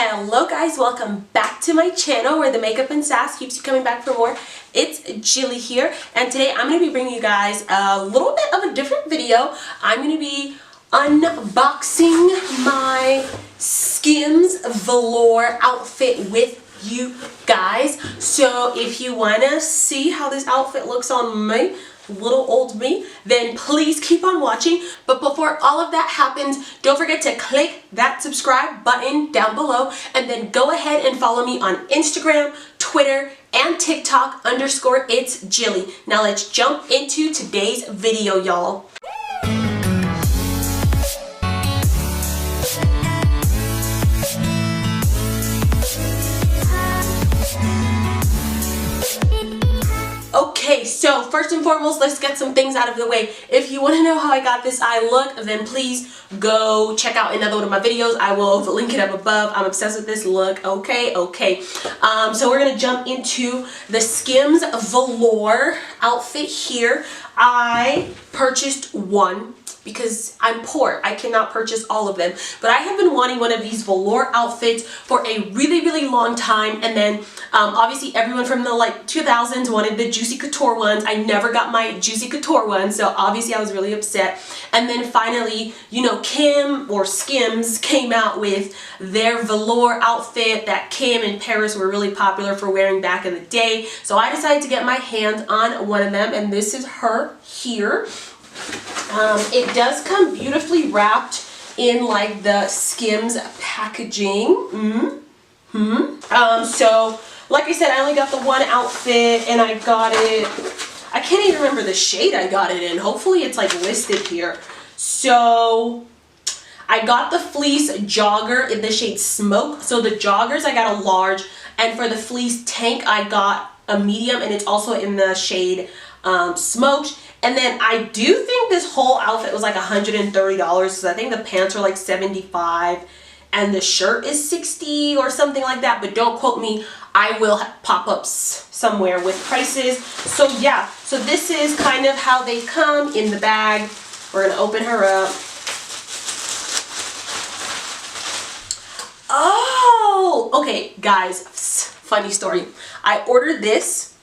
Hello guys, welcome back to my channel where the makeup and sass keeps you coming back for more. It's Gilly here, and today I'm going to be bringing you guys a little bit of a different video. I'm going to be unboxing my Skims Velour outfit with you guys. So if you want to see how this outfit looks on me, little old me, then please keep on watching. But before all of that happens, don't forget to click that subscribe button down below, and then go ahead and follow me on Instagram, Twitter, and TikTok _it's Gilly. Now let's jump into today's video, y'all. Okay, so first and foremost, let's get some things out of the way. If you want to know how I got this eye look, then please go check out another one of my videos. I will link it up above. I'm obsessed with this look. Okay. So we're going to jump into the Skims Velour outfit here. I purchased one because I'm poor. I cannot purchase all of them. But I have been wanting one of these velour outfits for a really long time. And then obviously everyone from the 2000s wanted the Juicy Couture ones. I never got my Juicy Couture ones, so obviously I was really upset. And then finally, you know, Kim or Skims came out with their velour outfit that Kim and Paris were really popular for wearing back in the day. So I decided to get my hands on one of them, and this is her here. It does come beautifully wrapped in like the Skims packaging. So like I said, I only got the one outfit, and I got it, I can't even remember the shade I got it in. Hopefully it's like listed here. So I got the fleece jogger in the shade Smoke. So the joggers I got a large, and for the fleece tank I got a medium, and it's also in the shade Smoked. And then I do think this whole outfit was like $130, because I think the pants are like $75 and the shirt is $60 or something like that, but don't quote me. I will have pop-ups somewhere with prices. So yeah, so this is kind of how they come in the bag. We're gonna open her up. Oh, okay guys, funny story. I ordered this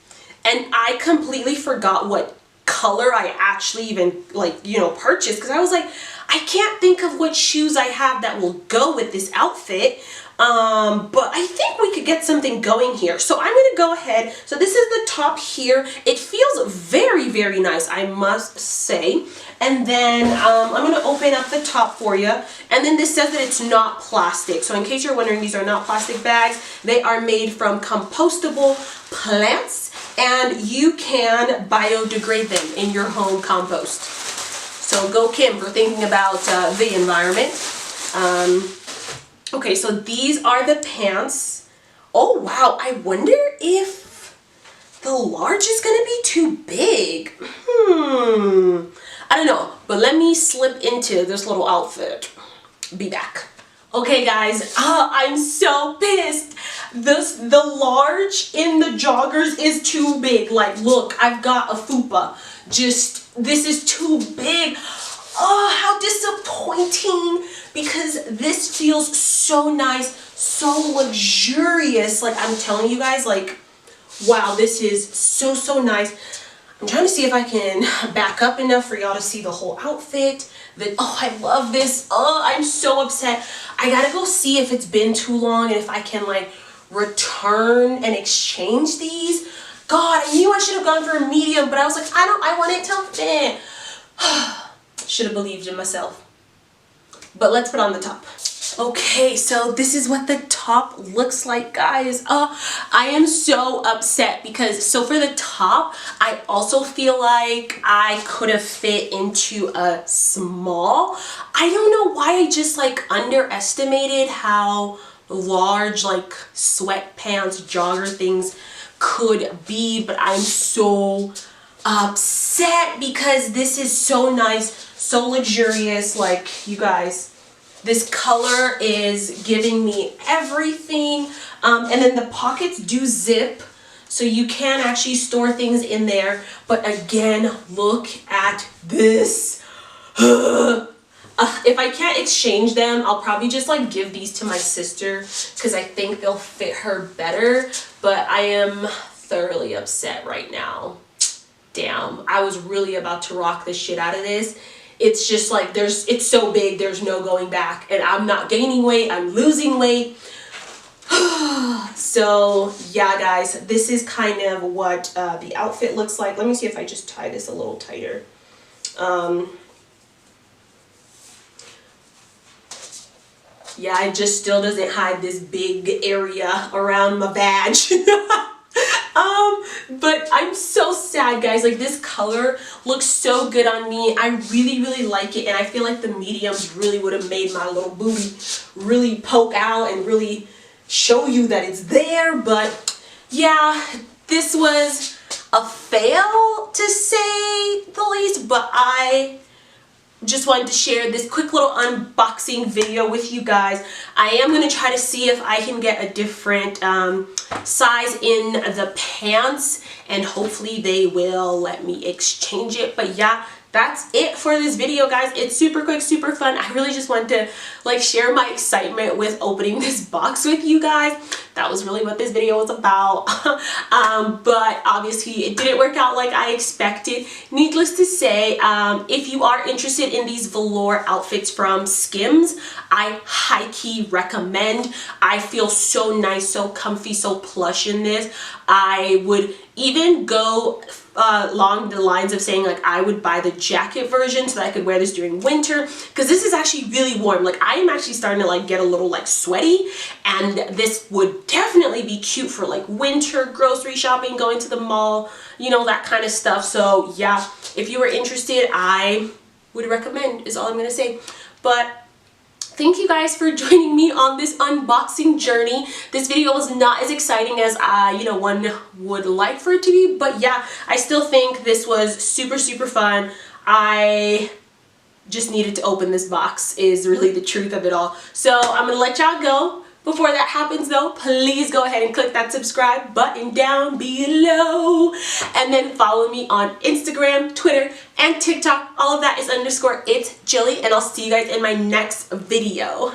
and I completely forgot what color I actually even purchased, because I was like, I can't think of what shoes I have that will go with this outfit, but I think we could get something going here. So I'm gonna go ahead. So this is the top here. It feels very nice, I must say. And then I'm gonna open up the top for you, and then this says that it's not plastic. So in case you're wondering, these are not plastic bags. They are made from compostable plants, and you can biodegrade them in your home compost. So go Kim for thinking about the environment. Okay, so these are the pants. Oh wow, I wonder if the large is gonna be too big. I don't know, but let me slip into this little outfit. Be back. Okay guys, I'm so pissed. The large in the joggers is too big. Like, look, I've got a fupa. This is too big. Oh, how disappointing, because this feels so nice, so luxurious. Like, I'm telling you guys, like, wow, this is so nice. I'm trying to see if I can back up enough for y'all to see the whole outfit. Oh, I love this. Oh, I'm so upset. I gotta go see if it's been too long and if I can like return and exchange these. God, I knew I should have gone for a medium, but I was like, I want it to fit. Should have believed in myself. But let's put on the top. Okay, so this is what the top looks like, guys. I am so upset because, so for the top, I also feel like I could have fit into a small. I don't know why I just like underestimated how large like sweatpants, jogger things could be, but I'm so upset because this is so nice, so luxurious. Like, you guys, this color is giving me everything. And then the pockets do zip, so you can actually store things in there. But again, look at this. If I can't exchange them, I'll probably just like give these to my sister because I think they'll fit her better. But I am thoroughly upset right now. Damn, I was really about to rock the shit out of this. It's just like it's so big, there's no going back. And I'm not gaining weight, I'm losing weight. So yeah, guys, this is kind of what the outfit looks like. Let me see if I just tie this a little tighter. Yeah, it just still doesn't hide this big area around my vag. But I'm so sad, guys. Like, this color looks so good on me. I really, really like it. And I feel like the mediums really would have made my little booty really poke out and really show you that it's there. But yeah, this was a fail, to say the least. But I just wanted to share this quick little unboxing video with you guys. I am going to try to see if I can get a different size in the pants, and hopefully they will let me exchange it. But yeah, that's it for this video, guys. It's super quick, super fun. I really just wanted to like share my excitement with opening this box with you guys. That was really what this video was about. But obviously it didn't work out like I expected. Needless to say, if you are interested in these velour outfits from Skims, I high-key recommend. I feel so nice, so comfy, so plush in this. I would even go along the lines of saying like I would buy the jacket version so that I could wear this during winter, because this is actually really warm. Like, I am actually starting to like get a little like sweaty, and this would definitely be cute for like winter grocery shopping, going to the mall, you know, that kind of stuff. So yeah, if you were interested, I would recommend, is all I'm gonna say. But thank you guys for joining me on this unboxing journey. This video was not as exciting as one would like for it to be, but yeah, I still think this was super, super fun. I just needed to open this box, is really the truth of it all. So I'm gonna let y'all go. Before that happens though, please go ahead and click that subscribe button down below, and then follow me on Instagram, Twitter, and TikTok. All of that is _it's Gillyy, and I'll see you guys in my next video.